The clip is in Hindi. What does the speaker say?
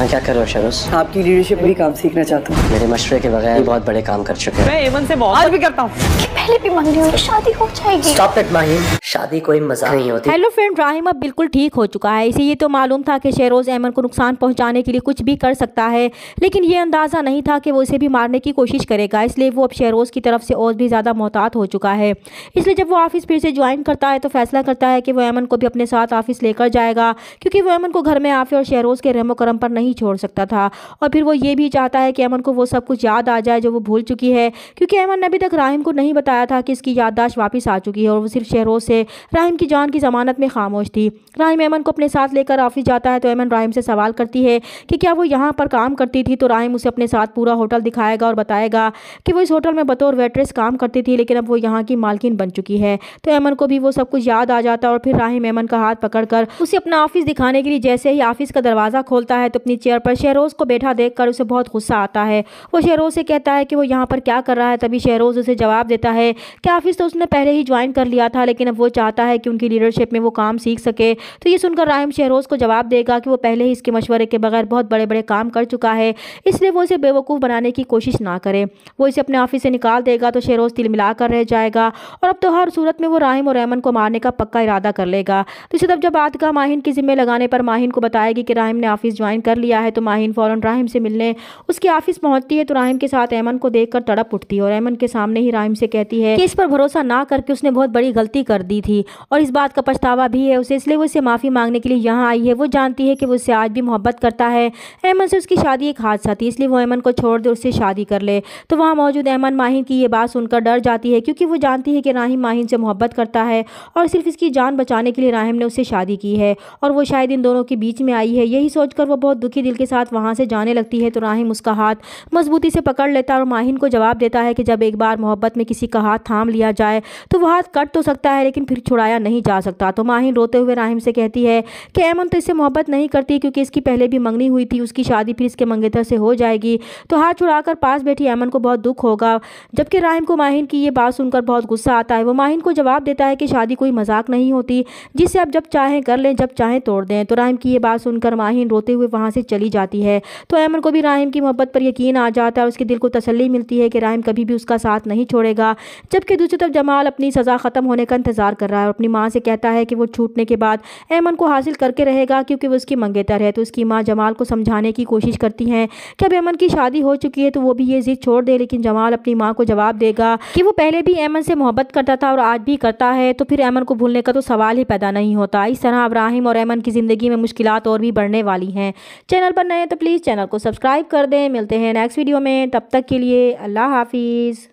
मैं क्या कर रहा हूँ शरोज? आपकी लीडरशिप भी काम सीखना चाहता हूँ। मेरे मशवरे के बगैर बहुत बड़े काम कर चुके हैं। मैं एमन से बहुत आज भी करता हूँ। पहले भी मंग रही हूँ, शादी हो जाएगी। स्टॉप इट माहिन, शादी कोई मजाक नहीं होती। हेलो फ्रेंड, राहिम अब बिल्कुल ठीक हो चुका है। इसे ये तो मालूम था कि शहरोज़ एमन को नुकसान पहुंचाने के लिए कुछ भी कर सकता है, लेकिन ये अंदाज़ा नहीं था कि वो इसे भी मारने की कोशिश करेगा। इसलिए वो अब शहरोज़ की तरफ से और भी ज़्यादा मोहतात हो चुका है। इसलिए जब वो ऑफिस फिर से ज्वाइन करता है तो फैसला करता है कि वो एमन को भी अपने साथ ऑफिस लेकर जाएगा, क्योंकि वो एमन को घर में आफिया और शहरोज़ के रहमो करम पर नहीं छोड़ सकता था। और फिर वो ये भी चाहता है कि एमन को वो सब कुछ याद आ जाए जो वो भूल चुकी है, क्योंकि एमन ने अभी तक राहिम को नहीं बताया था कि इसकी याददाश्त वापस आ चुकी है और वो सिर्फ शहरोज़ से राहिम की जान की ज़मानत में खामोश थी। राहिम एमन को अपने साथ लेकर ऑफिस जाता है तो एमन राहिम से सवाल करती है कि क्या वो यहाँ पर काम करती थी, तो राहिम उसे अपने साथ पूरा होटल दिखाएगा और बताएगा कि वो इस होटल में बतौर वेट्रेस काम करती थी, लेकिन अब वो यहाँ की मालकिन बन चुकी है। तो एमन को भी वो सब कुछ याद आ जाता है और फिर राहिम एमन का हाथ पकड़कर उसे अपना ऑफिस दिखाने के लिए जैसे ही ऑफिस का दरवाज़ा खोलता है तो अपनी चेयर पर शहरोज़ को बैठा देखकर उसे बहुत गुस्सा आता है। वो शहरोज़ से कहता है कि वो यहाँ पर क्या कर रहा है। तभी शहरोज़ उसे जवाब देता है कि ऑफिस तो उसने पहले ही ज्वाइन कर लिया था, लेकिन अब वो चाहता है कि उनकी लीडरशिप में वो काम सीख सके। तो ये सुनकर राहिम शहरोज़ को जवाब देगा कि वो पहले ही इसके मशवरे के बगैर बहुत बड़े बड़े काम कर चुका है, इसलिए वो इसे बेवकूफ़ बनाने की कोशिश ना करे। वो इसे अपने ऑफिस से निकाल देगा तो शहरोज़ तिलमिला कर रह जाएगा और अब तो हर सूरत में वो राहिम और एमन को मारने का पक्का इरादा कर लेगा। तो इसी तब जब बात का माहिन के जिम्मे लगाने पर माहिन को बताएगी कि राहिम ने ऑफिस ज्वाइन कर लिया है, तो माहिन फ़ौरन राहिम से मिलने उसके ऑफिस पहुंचती है। तो राहिम के साथ एमन को देखकर तड़प उठती है और एमन के सामने ही राहिम से कहती है कि इस पर भरोसा ना करके उसने बहुत बड़ी गलती कर दी थी और इस बात का पछतावा भी है उसे, इसलिए वो इससे माफ़ी मांगने के लिए यहाँ आई है। वो जानती है कि वो उससे आज भी मोहब्बत करता है। एमन से उसकी शादी एक हादसा थी, इसलिए वो एमन को छोड़ दे उससे शादी कर ले। तो वहाँ मौजूद एमन माहिन की ये बात सुनकर डर जाती है, क्योंकि वो जानती है कि राहिम माहिन से मोहब्बत करता है और सिर्फ इसकी जान बचाने के लिए राहिम ने उससे शादी की है और वो शायद इन दोनों के बीच में आई है। यही सोचकर वो बहुत दुखी दिल के साथ वहाँ से जाने लगती है। तो राहिम उसका हाथ मजबूती से पकड़ लेता है और माहिन को जवाब देता है कि जब एक बार मोहब्बत में किसी का हाथ थाम लिया जाए तो वो हाथ कट तो सकता है, लेकिन फिर छुड़ाया नहीं जा सकता। तो माहिन रोते हुए राहिम से कहती है कि एमन तो इससे मोहब्बत नहीं करती, क्योंकि इसकी पहले भी मंगनी हुई थी, उसकी शादी फिर इसके मंगेतर से हो जाएगी तो हाथ छुड़ाकर पास बैठी एमन को बहुत दुख होगा। जबकि राहिम को माहिन की ये बात सुनकर बहुत गुस्सा आता है। वो माहिन को जवाब देता है कि शादी कोई मजाक नहीं होती जिसे आप जब चाहें कर लें, जब चाहें तोड़ दें। तो राहिम की ये बात सुनकर माहिन रोते हुए वहाँ से चली जाती है। तो एमन को भी राहिम की मोहब्बत पर यकीन आ जाता है और उसके दिल को तसल्ली मिलती है कि राहिम कभी भी उसका साथ नहीं छोड़ेगा। जबकि दूसरी तरफ जमाल अपनी सज़ा ख़त्म होने का इंतज़ार कर रहा है और अपनी माँ से कहता है कि वो छूटने के बाद एमन को हासिल करके रहेगा, क्योंकि वो उसकी मंगेतर है। तो उसकी माँ जमाल को समझाने की कोशिश करती हैं कि अब एमन की शादी हो चुकी है तो वो भी ये जिद छोड़ दे, लेकिन जमाल अपनी माँ को जवाब देगा कि वो पहले भी एमन से मोहब्बत करता था और आज भी करता है, तो फिर एमन को भूलने का तो सवाल ही पैदा नहीं होता। इस तरह अब राहिम और एमन की ज़िंदगी में मुश्किलात और भी बढ़ने वाली हैं। चैनल पर नए तो प्लीज़ चैनल को सब्सक्राइब कर दें। मिलते हैं नेक्स्ट वीडियो में, तब तक के लिए अल्लाह हाफिज़।